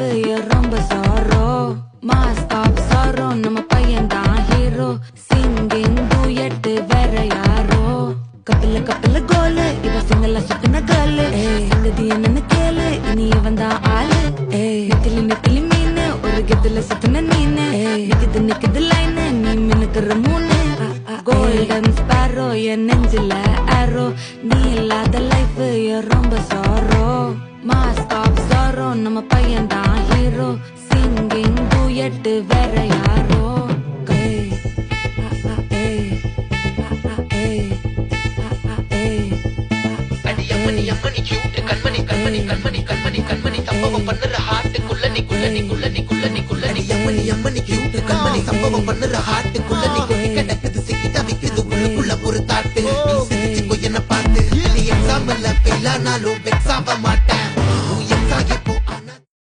life ரொம்ப sorrow mass of sorrow நம்ம பையன் தான் ஹீரோ சிங்கிங் டூயட் வேற யாரோ கப்பில கோலு இவ சிங்கலா சுத்தின கேர்ளு சங்கதி என்னன்னு கேளு இனி இவன் தான் ஆளு நெத்திலி மீனு ஒரு கெத்துல சுத்தின நீனு நிக்குது லைனு நீ மினுக்குற மூணு கோல்டன் ஸ்பாரோ என் நெஞ்சில ஆரோ நீ இல்லாத லைஃப் ரொம்ப சாரோ மாஸ்க் ஆஃப் சாரோ நம்ம பையன் தான் ஹீரோ சிங்கிங் டூயட் வேற யாரோ அம்மணி கியூட் கண்மணி சம்பவம் பண்ணுற ஹார்ட்டுக்குள்ள நீ அம்மணி கியூட் கண்மணி சம்பவம் பண்ணுற ஹார்ட்டுக்குள்ள நீ கிடக்குது சிக்கிட்டா விக்குது உள்ளுக்குள்ள ஒரு தாட்டு நீ சிரிச்சு போய் என்ன பார்த்து நீ எக்ஸாம்ல ஃபெயில் ஆனாலும் வெக்ஸ் ஆக மாட்டேன்